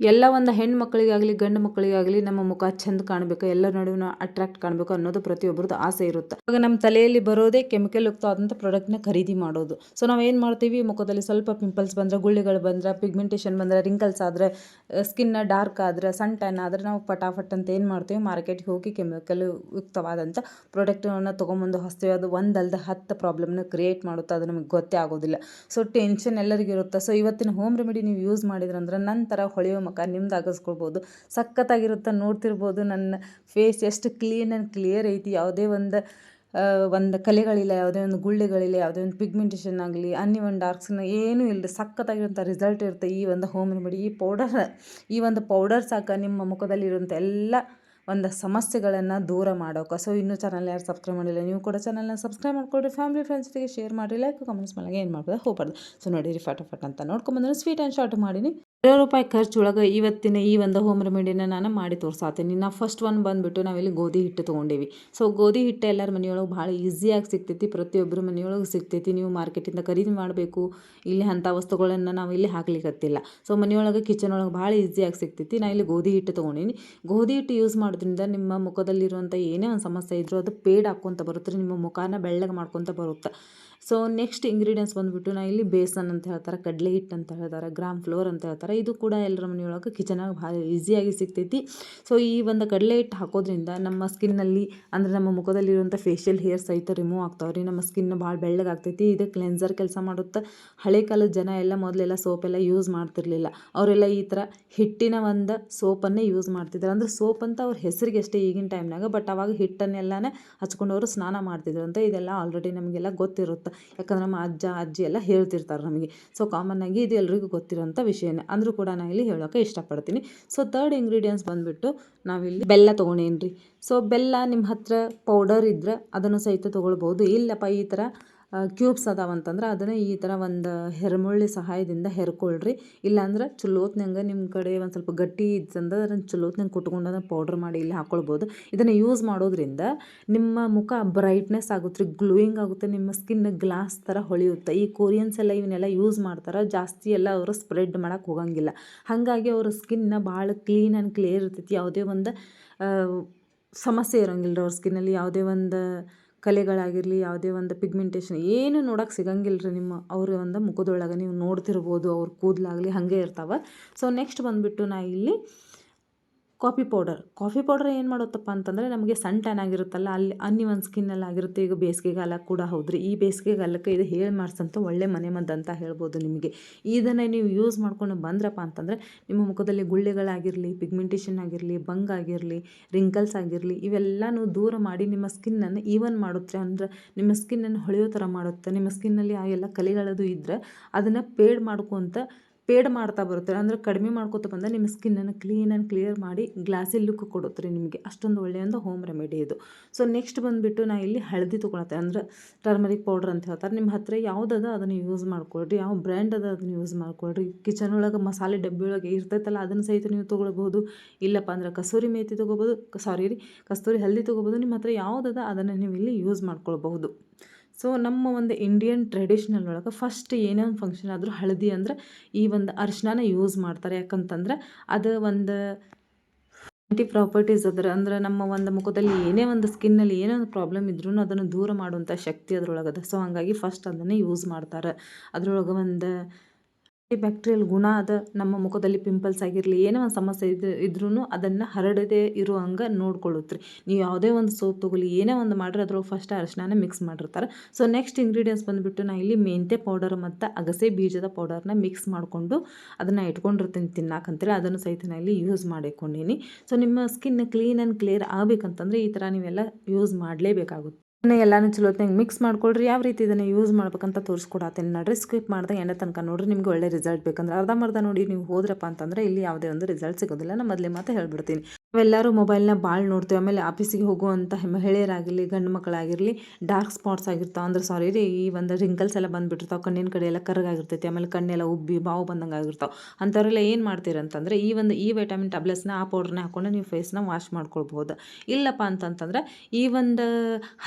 ಎಲ್ಲ ಒಂದು ಹೆಣ್ಮಕ್ಳಿಗಾಗಲಿ ಗಂಡು ಮಕ್ಕಳಿಗಾಗಲಿ ನಮ್ಮ ಮುಖ ಚಂದ ಕಾಣಬೇಕು, ಎಲ್ಲರ ನಡುವೆ ಅಟ್ರಾಕ್ಟ್ ಕಾಣಬೇಕು ಅನ್ನೋದು ಪ್ರತಿಯೊಬ್ಬರದ್ದು ಆಸೆ ಇರುತ್ತೆ. ಆಗ ನಮ್ಮ ತಲೆಯಲ್ಲಿ ಬರೋದೇ ಕೆಮಿಕಲ್ ಯುಕ್ತ ಆದಂಥ ಪ್ರಾಡಕ್ಟ್ನ ಖರೀದಿ ಮಾಡೋದು. ಸೊ ನಾವು ಏನು ಮಾಡ್ತೀವಿ, ಮುಖದಲ್ಲಿ ಸ್ವಲ್ಪ ಪಿಂಪಲ್ಸ್ ಬಂದರೆ, ಗುಳ್ಳಿಗಳು ಬಂದರೆ, ಪಿಗ್ಮೆಂಟೇಷನ್ ಬಂದರೆ, ರಿಂಕಲ್ಸ್ ಆದರೆ, ಸ್ಕಿನ್ನ ಡಾರ್ಕ್ ಆದರೆ, ಸನ್ ಟ್ಯಾನ್ ಆದರೆ ನಾವು ಪಟಾಫಟ್ ಅಂತ ಏನು ಮಾಡ್ತೀವಿ, ಮಾರ್ಕೆಟ್ಗೆ ಹೋಗಿ ಕೆಮಿಕಲ್ ಯುಕ್ತವಾದಂಥ ಪ್ರಾಡಕ್ಟನ್ನು ತೊಗೊಂಬಂದು ಹಚ್ತೀವಿ. ಅದು ಒಂದಲ್ಲದೆ 10 ಪ್ರಾಬ್ಲಮ್ನ ಕ್ರಿಯೇಟ್ ಮಾಡುತ್ತೆ, ಅದು ನಮಗೆ ಗೊತ್ತೇ ಆಗೋದಿಲ್ಲ. ಸೊ ಟೆನ್ಷನ್ ಎಲ್ಲರಿಗೂ ಇರುತ್ತೆ. ಸೊ ಇವತ್ತಿನ ಹೋಮ್ ರೆಮಿಡಿ ನೀವು ಯೂಸ್ ಮಾಡಿದ್ರಂದ್ರೆ ನಂತರ ಹೊಳೆಯೋ ಮುಖ ನಿಮ್ದು ಆಗಿಸ್ಕೊಳ್ಬೋದು. ಸಖತ್ತಾಗಿರುತ್ತೆ, ನೋಡ್ತಿರ್ಬೋದು ನನ್ನ ಫೇಸ್ ಎಷ್ಟು ಕ್ಲೀನ್ ಆ್ಯಂಡ್ ಕ್ಲಿಯರ್ ಐತಿ. ಯಾವುದೇ ಒಂದು ಕಲೆಗಳಿಲ್ಲ, ಯಾವುದೇ ಒಂದು ಗುಳ್ಳೆಗಳಿಲ್ಲ, ಯಾವುದೇ ಒಂದು ಪಿಗ್ಮೆಂಟೇಷನ್ ಆಗಲಿ, ಅನ್ಇವನ್ ಡಾರ್ಕ್ಸ್ನ ಏನೂ ಇಲ್ಲದೆ ಸಖತ್ತಾಗಿರೋಂಥ ರಿಸಲ್ಟ್ ಇರುತ್ತೆ ಈ ಒಂದು ಹೋಮ್ ರೆಮಿಡಿ. ಈ ಒಂದು ಪೌಡರ್ ಸಾಕ ನಿಮ್ಮ ಮುಖದಲ್ಲಿರುವಂಥ ಎಲ್ಲ ಒಂದು ಸಮಸ್ಯೆಗಳನ್ನು ದೂರ ಮಾಡೋಕೆ. ಸೊ ಇನ್ನೂ ಚಾನಲ್ ಯಾರು ಸಬ್ಸ್ಕ್ರೈಬ್ ಮಾಡಿಲ್ಲ, ನೀವು ಕೂಡ ಚಾನಲ್ನ ಸಬ್ಸ್ಕ್ರೈಬ್ ಮಾಡ್ಕೊಳ್ರಿ, ಫ್ಯಾಮಿಲಿ ಫ್ರೆಂಡ್ಸ್ಗೆ ಶೇರ್ ಮಾಡಿರಿ, ಲೈಕ್ ಕಮೆಂಟ್ಸ್ ಮಾಡಕ್ಕೆ ಏನು ಮಾಡ್ಬೋದು ಹೋಗ್ಬಾರ್ದು. ಸೊ ನೋಡಿರಿ ಫಟಾಫಟ್ ಅಂತ ನೋಡ್ಕೊಂಬಂದ್ರೆ ಸ್ವೀಟ್ ಆ್ಯಂಡ್ ಶಾರ್ಟ್ ಮಾಡೀನಿ. ₹20 ಖರ್ಚೊಳಗೆ ಇವತ್ತಿನ ಈ ಒಂದು ಹೋಮ್ ರೆಮಿಡಿನ ನಾನು ಮಾಡಿ ತೋರಿಸಾತೀನಿ. ನಾವು ಫಸ್ಟ್ ಒನ್ ಬಂದುಬಿಟ್ಟು ನಾವಿಲ್ಲಿ ಗೋಧಿ ಹಿಟ್ಟು ತೊಗೊಂಡೇವಿ. ಸೊ ಗೋಧಿ ಹಿಟ್ಟು ಎಲ್ಲರ ಮನೆಯೊಳಗೆ ಭಾಳ ಈಸಿಯಾಗಿ ಸಿಗ್ತೈತಿ, ಪ್ರತಿಯೊಬ್ಬರು ಮನೆಯೊಳಗೆ ಸಿಗ್ತೈತಿ. ನೀವು ಮಾರ್ಕೆಟಿಂದ ಖರೀದಿ ಮಾಡಬೇಕು, ಇಲ್ಲಿ ಅಂಥ ವಸ್ತುಗಳನ್ನು ನಾವು ಇಲ್ಲಿ ಹಾಕ್ಲಿಕ್ಕತ್ತಿಲ್ಲ. ಸೊ ಮನೆಯೊಳಗೆ ಕಿಚನ್ ಒಳಗೆ ಭಾಳ ಈಸಿಯಾಗಿ ಸಿಗ್ತೈತಿ. ನಾನು ಇಲ್ಲಿ ಗೋಧಿ ಹಿಟ್ಟು ತೊಗೊಂಡೀನಿ. ಗೋಧಿ ಹಿಟ್ಟು ಯೂಸ್ ಮಾಡೋದ್ರಿಂದ ನಿಮ್ಮ ಮುಖದಲ್ಲಿರುವಂಥ ಏನೇ ಒಂದು ಸಮಸ್ಯೆ ಇದ್ದರೂ ಅದು ಪೇಡ್ ಹಾಕ್ಕೊತ ಬರುತ್ತೆ, ನಿಮ್ಮ ಮುಖನ ಬೆಳ್ಳಗೆ ಮಾಡ್ಕೊತ ಬರುತ್ತೆ. ಸೊ ನೆಕ್ಸ್ಟ್ ಇಂಗ್ರೀಡಿಯೆಂಟ್ಸ್ ಬಂದುಬಿಟ್ಟು ನಾನು ಇಲ್ಲಿ ಬೇಸನ್ ಅಂತ ಹೇಳ್ತಾರೆ, ಕಡಲೆ ಹಿಟ್ಟು ಅಂತ ಹೇಳ್ತಾರೆ, ಗ್ರಾಮ್ ಫ್ಲೋರ್ ಅಂತ ಹೇಳ್ತಾರೆ. ಇದು ಕೂಡ ಎಲ್ಲರ ಮನೆಯೊಳಗೆ ಕಿಚನಾಗ ಭಾಳ ಈಸಿಯಾಗಿ ಸಿಗ್ತೈತಿ. ಸೊ ಈ ಒಂದು ಕಡಲೆ ಹಿಟ್ಟು ಹಾಕೋದ್ರಿಂದ ನಮ್ಮ ಸ್ಕಿನ್ನಲ್ಲಿ ಅಂದರೆ ನಮ್ಮ ಮುಖದಲ್ಲಿರುವಂಥ ಫೇಶಿಯಲ್ ಹೇರ್ ಸಹಿತ ರಿಮೂವ್ ಆಗ್ತಾವ್ರಿ. ನಮ್ಮ ಸ್ಕಿನ್ ಭಾಳ ಬೆಳ್ಳಗಾಗ್ತೈತಿ. ಇದು ಕ್ಲೆನ್ಸರ್ ಕೆಲಸ ಮಾಡುತ್ತೆ. ಹಳೆ ಕಾಲದ ಜನ ಎಲ್ಲ ಮೊದಲೆಲ್ಲ ಸೋಪೆಲ್ಲ ಯೂಸ್ ಮಾಡ್ತಿರ್ಲಿಲ್ಲ. ಅವರೆಲ್ಲ ಈ ಥರ ಹಿಟ್ಟಿನ ಒಂದು ಸೋಪನ್ನೇ ಯೂಸ್ ಮಾಡ್ತಿದ್ರು. ಅಂದರೆ ಸೋಪ್ ಅಂತ ಅವ್ರ ಹೆಸರಿಗೆ ಅಷ್ಟೇ ಈಗಿನ ಟೈಮ್ನಾಗ, ಬಟ್ ಅವಾಗ ಹಿಟ್ಟನ್ನೆಲ್ಲನೇ ಹಚ್ಕೊಂಡವರು ಸ್ನಾನ ಮಾಡ್ತಿದ್ರು ಅಂತ. ಇದೆಲ್ಲ ಆಲ್ರೆಡಿ ನಮಗೆಲ್ಲ ಗೊತ್ತಿರುತ್ತೆ, ಯಾಕಂದ್ರೆ ನಮ್ಮ ಅಜ್ಜಿ ಎಲ್ಲ ಹೇಳ್ತಿರ್ತಾರೆ ನಮಗೆ. ಸೊ ಕಾಮನ್ನಾಗಿ ಇದು ಎಲ್ರಿಗೂ ಗೊತ್ತಿರೋಂಥ ವಿಷಯನೇ, ಅಂದರೂ ಕೂಡ ನಾನು ಇಲ್ಲಿ ಹೇಳೋಕೆ ಇಷ್ಟಪಡ್ತೀನಿ. ಸೊ ಥರ್ಡ್ ಇಂಗ್ರೀಡಿಯೆಂಟ್ಸ್ ಬಂದುಬಿಟ್ಟು ನಾವಿಲ್ಲಿ ಬೆಲ್ಲ ತೊಗೊಂಡೇನ್ರಿ. ಸೊ ಬೆಲ್ಲ ನಿಮ್ಮ ಹತ್ರ ಪೌಡರ್ ಇದ್ದರೆ ಅದನ್ನು ಸಹಿತ ತೊಗೊಳ್ಬೋದು. ಇಲ್ಲಪ್ಪ ಈ ಥರ ಕ್ಯೂಬ್ಸ್ ಅದಾವಂತಂದ್ರೆ ಅದನ್ನು ಈ ಥರ ಒಂದು ಹೆರಮುಳ್ಳಿ ಸಹಾಯದಿಂದ ಹೆರ್ಕೊಳ್ರಿ. ಇಲ್ಲಾಂದ್ರೆ ಚಲೋತ್ನಂಗೆ ನಿಮ್ಮ ಕಡೆ ಒಂದು ಸ್ವಲ್ಪ ಗಟ್ಟಿ ಇತ್ತಂದ್ರೆ ಅದನ್ನು ಚಲೋತ್ನಂಗೆ ಕುಟ್ಕೊಂಡು ಅದನ್ನು ಪೌಡ್ರ್ ಮಾಡಿ ಇಲ್ಲಿ ಹಾಕ್ಕೊಳ್ಬೋದು. ಇದನ್ನು ಯೂಸ್ ಮಾಡೋದ್ರಿಂದ ನಿಮ್ಮ ಮುಖ ಬ್ರೈಟ್ನೆಸ್ ಆಗುತ್ತೆ ರೀ, ಗ್ಲೋಯಿಂಗ್ ಆಗುತ್ತೆ, ನಿಮ್ಮ ಸ್ಕಿನ್ ಗ್ಲಾಸ್ ಥರ ಹೊಳೆಯುತ್ತೆ. ಈ ಕೊರಿಯನ್ಸ್ ಎಲ್ಲ ಇವನ್ನೆಲ್ಲ ಯೂಸ್ ಮಾಡ್ತಾರೆ, ಜಾಸ್ತಿ ಎಲ್ಲ ಅವರು ಸ್ಪ್ರೆಡ್ ಮಾಡೋಕ್ಕೆ ಹೋಗಂಗಿಲ್ಲ. ಹಾಗಾಗಿ ಅವರ ಸ್ಕಿನ್ನ ಭಾಳ ಕ್ಲೀನ್ ಆ್ಯಂಡ್ ಕ್ಲಿಯರ್ ಇರ್ತೈತಿ. ಯಾವುದೇ ಒಂದು ಸಮಸ್ಯೆ ಇರೋಂಗಿಲ್ಲ ಅವ್ರ ಸ್ಕಿನ್ನಲ್ಲಿ. ಯಾವುದೇ ಒಂದು ಕಲೆಗಳಾಗಿರಲಿ, ಯಾವುದೇ ಒಂದು ಪಿಗ್ಮೆಂಟೇಷನ್ ಏನು ನೋಡೋಕೆ ಸಿಗಂಗಿಲ್ಲ ರೀ. ಅವ್ರ ಒಂದು ಮುಖದೊಳಗೆ ನೀವು ನೋಡ್ತಿರ್ಬೋದು, ಅವ್ರ ಕೂದಲಾಗಲಿ ಹಾಗೆ ಇರ್ತಾವೆ. ಸೊ ನೆಕ್ಸ್ಟ್ ಬಂದುಬಿಟ್ಟು ನಾ ಇಲ್ಲಿ ಕಾಫಿ ಪೌಡರ್ ಏನು ಮಾಡುತ್ತಪ್ಪ ಅಂತಂದರೆ ನಮಗೆ ಸನ್ ಟ್ಯಾನ್ ಆಗಿರುತ್ತಲ್ಲ, ಅಲ್ಲಿ ಅನ್ಇವನ್ ಸ್ಕಿನ್ನಲ್ಲಿ ಆಗಿರುತ್ತೆ. ಈಗ ಬೇಸಿಗೆಗಾಲ ಕೂಡ ಹೌದ್ರಿ, ಈ ಬೇಸಿಗೆಗಾಲಕ್ಕೆ ಇದು ಹೇಳಿ ಮಾಡಿಸಂತ ಒಳ್ಳೆ ಮನೆಮದ್ದು ಅಂತ ಹೇಳ್ಬೋದು ನಿಮಗೆ. ಇದನ್ನು ನೀವು ಯೂಸ್ ಮಾಡ್ಕೊಂಡು ಬಂದ್ರಪ್ಪ ಅಂತಂದರೆ ನಿಮ್ಮ ಮುಖದಲ್ಲಿ ಗುಳ್ಳೆಗಳಾಗಿರಲಿ, ಪಿಗ್ಮೆಂಟೇಷನ್ ಆಗಿರಲಿ, ಬಂಗಾಗಿರಲಿ, ರಿಂಕಲ್ಸ್ ಆಗಿರಲಿ, ಇವೆಲ್ಲನೂ ದೂರ ಮಾಡಿ ನಿಮ್ಮ ಸ್ಕಿನ್ನನ್ನು ಈವನ್ ಮಾಡುತ್ತೆ. ಅಂದರೆ ನಿಮ್ಮ ಸ್ಕಿನ್ನನ್ನು ಹೊಳೆಯೋ ಥರ ಮಾಡುತ್ತೆ. ನಿಮ್ಮ ಸ್ಕಿನ್ನಲ್ಲಿ ಆ ಎಲ್ಲ ಕಲೆಗಳದು ಇದ್ದರೆ ಅದನ್ನು ಪೇಡ್ ಮಾಡ್ತಾ ಬರುತ್ತೆ. ಅಂದರೆ ಕಡಿಮೆ ಮಾಡ್ಕೊತ ಬಂದರೆ ನಿಮ್ಮ ಸ್ಕಿನ್ನನ್ನು ಕ್ಲೀನ್ ಆ್ಯಂಡ್ ಕ್ಲಿಯರ್ ಮಾಡಿ ಗ್ಲಾಸಿ ಲುಕ್ ಕೊಡುತ್ತೆ ರೀ ನಿಮಗೆ. ಅಷ್ಟೊಂದು ಒಳ್ಳೆಯ ಒಂದು ಹೋಮ್ ರೆಮಿಡಿ ಇದು. ಸೊ ನೆಕ್ಸ್ಟ್ ಬಂದುಬಿಟ್ಟು ನಾ ಇಲ್ಲಿ ಹಳದಿ ತೊಗೊಳತ್ತೆ, ಅಂದರೆ ಟರ್ಮರಿಕ್ ಪೌಡ್ರ್ ಅಂತ ಹೇಳ್ತಾರೆ. ನಿಮ್ಮ ಹತ್ರ ಯಾವುದದ ಅದನ್ನು ಯೂಸ್ ಮಾಡ್ಕೊಳ್ರಿ, ಯಾವ ಬ್ರ್ಯಾಂಡ್ ಅದ ಅದನ್ನು ಯೂಸ್ ಮಾಡ್ಕೊಳ್ರಿ. ಕಿಚನ್ ಒಳಗೆ ಮಸಾಲೆ ಡಬ್ಬಿ ಒಳಗೆ ಇರ್ತೈತಲ್ಲ ಅದನ್ನು ಸಹಿತ ನೀವು ತೊಗೊಳ್ಬೋದು. ಇಲ್ಲಪ್ಪ ಅಂದ್ರೆ ಕಸೂರಿ ಮೇಥಿ ತೊಗೋಬೋದು, ಕಸ್ತೂರಿ ಹಲ್ದಿ ತೊಗೋಬೋದು. ನಿಮ್ಮ ಹತ್ರ ಯಾವುದದ ಅದನ್ನು ನೀವು ಇಲ್ಲಿ ಯೂಸ್ ಮಾಡ್ಕೊಳ್ಬಹುದು. ಸೊ ನಮ್ಮ ಒಂದು ಇಂಡಿಯನ್ ಟ್ರೆಡಿಷ್ನಲ್ ಒಳಗೆ ಫಸ್ಟ್ ಏನೇ ಒಂದು ಫಂಕ್ಷನ್ ಆದರೂ ಹಳದಿ ಅಂದರೆ ಈ ಒಂದು ಅರಿಶಿನ ಯೂಸ್ ಮಾಡ್ತಾರೆ. ಯಾಕಂತಂದ್ರೆ ಅದು ಒಂದು ಆಂಟಿ ಪ್ರಾಪರ್ಟೀಸ್ ಅಂದ್ರೆ ನಮ್ಮ ಒಂದು ಮುಖದಲ್ಲಿ ಏನೇ ಒಂದು ಸ್ಕಿನ್ನಲ್ಲಿ ಏನೇ ಒಂದು ಪ್ರಾಬ್ಲಮ್ ಇದ್ರೂ ಅದನ್ನು ದೂರ ಮಾಡುವಂಥ ಶಕ್ತಿ ಅದರೊಳಗದ. ಸೊ ಹಾಗಾಗಿ ಫಸ್ಟ್ ಅದನ್ನೇ ಯೂಸ್ ಮಾಡ್ತಾರೆ. ಅದರೊಳಗೆ ಒಂದು ಬ್ಯಾಕ್ಟೀರಿಯಲ್ ಗುಣ ಅದ. ನಮ್ಮ ಮುಖದಲ್ಲಿ ಪಿಂಪಲ್ಸ್ ಆಗಿರಲಿ, ಏನೋ ಒಂದು ಸಮಸ್ಯೆ ಇದ್ರೂ ಅದನ್ನು ಹರಡದೇ ಇರೋ ಹಂಗೆ ನೋಡ್ಕೊಳ್ಳುತ್ರಿ. ನೀವು ಯಾವುದೇ ಒಂದು ಸೋಪ್ ತೊಗೊಳ್ಳಿ, ಏನೇ ಒಂದು ಮಾಡಿದ್ರೆ ಅದ್ರೊಳಗೆ ಫಸ್ಟ್ ಅರಿಶಿನ ಮಿಕ್ಸ್ ಮಾಡಿರ್ತಾರೆ. ಸೊ ನೆಕ್ಸ್ಟ್ ಇಂಗ್ರೀಡಿಯೆಂಟ್ಸ್ ಬಂದುಬಿಟ್ಟು ನಾನು ಇಲ್ಲಿ ಮೆಂತ್ಯ ಪೌಡರ್ ಮತ್ತು ಅಗಸೆ ಬೀಜದ ಪೌಡರ್ನ ಮಿಕ್ಸ್ ಮಾಡಿಕೊಂಡು ಅದನ್ನು ಇಟ್ಕೊಂಡಿರ್ತೀನಿ ತಿನ್ನಕ್ಕಂತೇಳಿ. ಅದನ್ನು ಸಹಿತ ನಾನು ಇಲ್ಲಿ ಯೂಸ್ ಮಾಡಿಕೊಂಡೀನಿ. ಸೊ ನಿಮ್ಮ ಸ್ಕಿನ್ ಕ್ಲೀನ್ ಆ್ಯಂಡ್ ಕ್ಲಿಯರ್ ಆಗಬೇಕಂತಂದರೆ ಈ ಥರ ನೀವೆಲ್ಲ ಯೂಸ್ ಮಾಡಲೇಬೇಕಾಗುತ್ತೆ. ಎಲ್ಲನೂ ಚಲೋತ್ನಾಗ ಮಿಕ್ಸ್ ಮಾಡ್ಕೊಳ್ರಿ. ಯಾವ ರೀತಿ ಇದನ್ನು ಯೂಸ್ ಮಾಡ್ಬೇಕಂತ ತೋರಿಸ್ಕೊಡತ್ತೀನಿ ನೋಡ್ರಿ. ಸ್ಕಿಪ್ ಮಾಡಿದೆ ಎಂಡ ತನಕ ನೋಡ್ರಿ. ನಿಮಗೆ ಒಳ್ಳೆ ರಿಸಲ್ಟ್ ಬೇಕಂದ್ರೆ ಅರ್ಧಂಬರ್ಧ ನೋಡಿ ನೀವು ಹೋದ್ರಪ್ಪ ಅಂತಂದರೆ ಇಲ್ಲಿ ಯಾವುದೇ ಒಂದು ರಿಸಲ್ಟ್ ಸಿಗೋದಿಲ್ಲ. ನಾನು ಮೊದಲೇ ಮಾತ್ರ ಹೇಳ್ಬಿಡ್ತೀನಿ. ನಾವೆಲ್ಲರೂ ಮೊಬೈಲ್ನ ಭಾಳ ನೋಡ್ತೀವಿ. ಆಮೇಲೆ ಆಫೀಸಿಗೆ ಹೋಗುವಂಥ ಮಹಿಳೆಯರಾಗಿರಲಿ, ಗಂಡು ಮಕ್ಕಳಾಗಿರಲಿ, ಡಾರ್ಕ್ ಸ್ಪಾಟ್ಸ್ ಆಗಿರ್ತಾವೆ. ಅಂದ್ರೆ ಈ ಒಂದು ರಿಂಕಲ್ಸ್ ಎಲ್ಲ ಬಂದುಬಿಟ್ಟಿರ್ತಾವೆ, ಕಣ್ಣಿನ ಕಡೆ ಎಲ್ಲ ಕರಗಾಗಿರ್ತೈತಿ, ಆಮೇಲೆ ಕಣ್ಣೆಲ್ಲ ಉಬ್ಬಿ ಬಾವು ಬಂದಂಗೆ ಆಗಿರ್ತಾವೆ. ಅಂಥವರೆಲ್ಲ ಏನು ಮಾಡ್ತೀರಂತಂದರೆ ಈ ವೈಟಮಿನ್ ಟ್ಯಾಬ್ಲೆಟ್ಸ್ನ ಆ ಪೌಡ್ರನ್ನ ಹಾಕ್ಕೊಂಡು ನೀವು ಫೇಸ್ನ ವಾಶ್ ಮಾಡ್ಕೊಳ್ಬೋದು. ಇಲ್ಲಪ್ಪ ಅಂತಂತಂದ್ರೆ ಈ ಒಂದು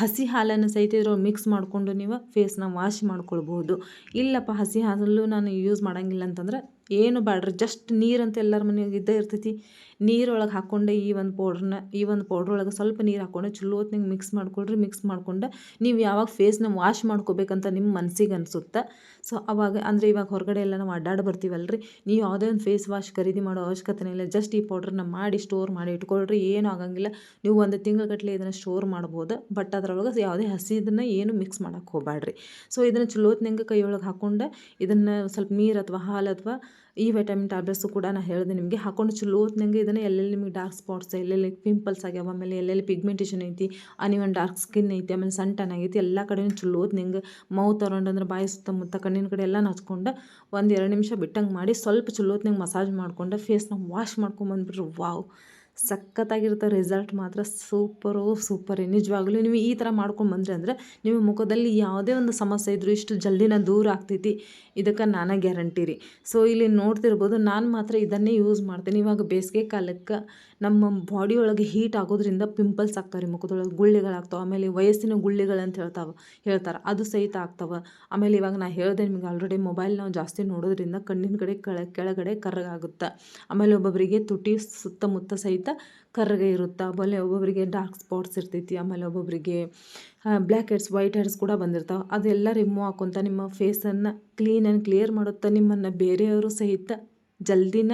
ಹಸಿ ಹಾಲನ್ನು ಸಹಿತ ಇದ್ರೊಳಗೆ ಮಿಕ್ಸ್ ಮಾಡಿಕೊಂಡು ನೀವು ಫೇಸ್ನ ವಾಶ್ ಮಾಡ್ಕೊಳ್ಬೋದು. ಇಲ್ಲಪ್ಪ ಹಸಿ ಹಾಲು ನಾನು ಯೂಸ್ ಮಾಡೋಂಗಿಲ್ಲ ಅಂತಂದ್ರೆ ಏನು ಬ್ಯಾಡ್ರಿ, ಜಸ್ಟ್ ನೀರಂತ ಎಲ್ಲರ ಮನೆಯಾಗ ಇದ್ದೇ ಇರ್ತೈತಿ. ನೀರೊಳಗೆ ಹಾಕ್ಕೊಂಡೆ ಈ ಒಂದು ಪೌಡ್ರೊಳಗೆ ಸ್ವಲ್ಪ ನೀರು ಹಾಕ್ಕೊಂಡು ಚಲೋ ಹೊತ್ನಾಗ ಮಿಕ್ಸ್ ಮಾಡ್ಕೊಳ್ರಿ. ಮಿಕ್ಸ್ ಮಾಡ್ಕೊಂಡು ನೀವು ಯಾವಾಗ ಫೇಸ್ನ ವಾಶ್ ಮಾಡ್ಕೋಬೇಕಂತ ನಿಮ್ಮ ಮನಸ್ಸಿಗೆ ಅನಿಸುತ್ತೆ, ಸೊ ಅವಾಗ ಅಂದರೆ ಇವಾಗ ಹೊರಗಡೆ ಎಲ್ಲ ನಾವು ಅಡ್ಡಾಡಿ ಬರ್ತೀವಲ್ರಿ, ನೀವು ಯಾವುದೇ ಒಂದು ಫೇಸ್ ವಾಶ್ ಖರೀದಿ ಮಾಡೋ ಅವಶ್ಯಕತೆ ಇಲ್ಲ. ಜಸ್ಟ್ ಈ ಪೌಡ್ರನ್ನ ಮಾಡಿ ಸ್ಟೋರ್ ಮಾಡಿ ಇಟ್ಕೊಳ್ರಿ, ಏನೂ ಆಗಂಗಿಲ್ಲ. ನೀವು ಒಂದು ತಿಂಗಳಗಟ್ಟಲೆ ಇದನ್ನು ಸ್ಟೋರ್ ಮಾಡ್ಬೋದು. ಬಟ್ ಅದರೊಳಗೆ ಯಾವುದೇ ಹಸಿದನ್ನು ಏನು ಮಿಕ್ಸ್ ಮಾಡೋಕ್ಕೆ ಹೋಗಬೇಡ್ರಿ. ಸೊ ಇದನ್ನು ಚಲೋ ಹೊತ್ನಾಗ ಕೈಯೊಳಗೆ ಹಾಕ್ಕೊಂಡು ಇದನ್ನು ಸ್ವಲ್ಪ ನೀರು ಅಥವಾ ಹಾಲು ಅಥವಾ ಈ ವಿಟಮಿನ್ ಟ್ಯಾಬ್ಲೆಟ್ಸು ಕೂಡ ನಾನು ಹೇಳಿದೆ ನಿಮಗೆ ಹಾಕ್ಕೊಂಡು ಚಲೋ ಹೊತ್ನಾಗ ಇದನ್ನು ಎಲ್ಲೆಲ್ಲಿ ನಿಮಗೆ ಡಾರ್ಕ್ ಸ್ಪಾಟ್ಸ್, ಎಲ್ಲೆಲ್ಲಿ ಪಿಂಪಲ್ಸ್ ಆಗ್ಯಾವ, ಆಮೇಲೆ ಎಲ್ಲೆಲ್ಲಿ ಪಿಗ್ಮೆಂಟೇಷನ್ ಐತಿ, ಅನಿವನ್ ಡಾರ್ಕ್ ಸ್ಕಿನ್ ಐತಿ, ಆಮೇಲೆ ಸನ್ ಟ್ಯಾನ್ ಆಗೈತಿ, ಎಲ್ಲ ಕಡೆಯೂ ಚಲೋ ಹೊತ್ನಾಗ ಮೌತ್ ಅರೌಂಡ್ ಅಂದ್ರೆ ಬಾಯಿ ಸುತ್ತಮುತ್ತ ಕಣ್ಣಿನ ಕಡೆ ಎಲ್ಲ ಹಚ್ಕೊಂಡು 1-2 ನಿಮಿಷ ಬಿಟ್ಟಂಗೆ ಮಾಡಿ ಸ್ವಲ್ಪ ಚಲೋ ಹೊತ್ನಾಗ ಮಸಾಜ್ ಮಾಡ್ಕೊಂಡು ಫೇಸ್ನ ವಾಶ್ ಮಾಡ್ಕೊಂಬಂದ್ಬಿಟ್ರೆ ವಾವ್, ಸಖತ್ತಾಗಿರುತ್ತೆ. ರಿಸಲ್ಟ್ ಮಾತ್ರ ಸೂಪರೇ. ನಿಜವಾಗ್ಲೂ ನೀವು ಈ ಥರ ಮಾಡ್ಕೊಂಡು ಬಂದ್ರಿ ಅಂದರೆ ನಿಮ್ಮ ಮುಖದಲ್ಲಿ ಯಾವುದೇ ಒಂದು ಸಮಸ್ಯೆ ಇದ್ದರೂ ಇಷ್ಟು ಜಲ್ದಿನ ದೂರ ಆಗ್ತೈತಿ, ಇದಕ್ಕೆ ನಾನೇ ಗ್ಯಾರಂಟಿ ರೀ. ಸೊ ಇಲ್ಲಿ ನೋಡ್ತಿರ್ಬೋದು, ನಾನು ಮಾತ್ರ ಇದನ್ನೇ ಯೂಸ್ ಮಾಡ್ತೀನಿ. ಇವಾಗ ಬೇಸಿಗೆ ಕಾಲಕ್ಕೆ ನಮ್ಮ ಬಾಡಿ ಒಳಗೆ ಹೀಟ್ ಆಗೋದ್ರಿಂದ ಪಿಂಪಲ್ಸ್ ಆಗ್ತಾವೆ ರೀ, ಮುಖದೊಳಗೆ ಗುಳ್ಳೆಗಳಾಗ್ತಾವೆ, ಆಮೇಲೆ ವಯಸ್ಸಿನ ಗುಳ್ಳೆಗಳಂತ ಹೇಳ್ತಾರೆ, ಅದು ಸಹಿತ ಆಗ್ತಾವೆ. ಆಮೇಲೆ ಇವಾಗ ನಾನು ಹೇಳಿದೆ ನಿಮಗೆ ಆಲ್ರೆಡಿ, ಮೊಬೈಲ್ ನಾವು ಜಾಸ್ತಿ ನೋಡೋದ್ರಿಂದ ಕಣ್ಣಿನ ಕಡೆ ಕೆಳಗಡೆ ಕರ್ರಗಾಗುತ್ತೆ. ಆಮೇಲೆ ಒಬ್ಬೊಬ್ಬರಿಗೆ ತುಟಿ ಸುತ್ತಮುತ್ತ ಸಹಿತ ಕರ್ರಗೆ ಇರುತ್ತೆ. ಆಮೇಲೆ ಒಬ್ಬೊಬ್ಬರಿಗೆ ಡಾರ್ಕ್ ಸ್ಪಾಟ್ಸ್ ಇರ್ತೈತಿ. ಆಮೇಲೆ ಒಬ್ಬೊಬ್ಬರಿಗೆ ಬ್ಲ್ಯಾಕ್ ಹೆಡ್ಸ್, ವೈಟ್ ಹೆಡ್ಸ್ ಕೂಡ ಬಂದಿರ್ತಾವೆ. ಅದೆಲ್ಲ ರಿಮೂವ್ ಹಾಕ್ಕೊಂತ ನಿಮ್ಮ ಫೇಸನ್ನು ಕ್ಲೀನ್ ಆ್ಯಂಡ್ ಕ್ಲಿಯರ್ ಮಾಡುತ್ತಾ ನಿಮ್ಮನ್ನು ಬೇರೆಯವರು ಸಹಿತ ಜಲ್ದಿನ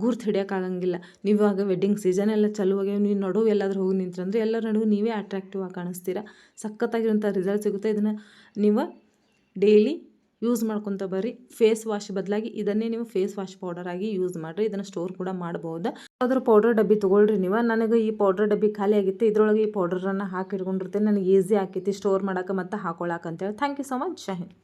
ಗುರ್ತು ಹಿಡಿಯೋಕ್ಕಾಗಂಗಿಲ್ಲ. ನೀವು ಇವಾಗ ವೆಡ್ಡಿಂಗ್ ಸೀಸನ್ ಎಲ್ಲ ಚಾಲೂ ಆಗ್ಯಾವ, ನೀವು ನಡುವೆ ಎಲ್ಲಾದರೂ ಹೋಗಿ ನಿಂತ್ರಂದ್ರೆ ಎಲ್ಲರ ನಡುವೆ ನೀವೇ ಅಟ್ರಾಕ್ಟಿವ್ ಆಗಿ ಕಾಣಿಸ್ತೀರಾ. ಸಖತ್ತಾಗಿರೋಂಥ ರಿಸಲ್ಟ್ ಸಿಗುತ್ತೆ. ಇದನ್ನು ನೀವು ಡೈಲಿ ಯೂಸ್ ಮಾಡ್ಕೊತ ಬರ್ರಿ. ಫೇಸ್ ವಾಶ್ ಬದಲಾಗಿ ಇದನ್ನೇ ನೀವು ಫೇಸ್ ವಾಶ್ ಪೌಡರ್ ಆಗಿ ಯೂಸ್ ಮಾಡಿರಿ. ಇದನ್ನು ಸ್ಟೋರ್ ಕೂಡ ಮಾಡ್ಬೋದು. ಅದ್ರ ಪೌಡರ್ ಡಬ್ಬಿ ತೊಗೊಳ್ರಿ ನೀವು. ನನಗೆ ಈ ಪೌಡರ್ ಡಬ್ಬಿ ಖಾಲಿ ಆಗಿತ್ತು, ಇದರೊಳಗೆ ಈ ಪೌಡರನ್ನು ಹಾಕಿ ಇಟ್ಕೊಂಡಿರ್ತೇನೆ. ನನಗೆ ಈಸಿ ಆಕೈತಿ ಸ್ಟೋರ್ ಮಾಡೋಕೆ ಮತ್ತು ಹಾಕೊಳ್ಳೋಕೆ ಅಂತೇಳಿ. Thank you so much. ಜೈ ಹಿಂದ್.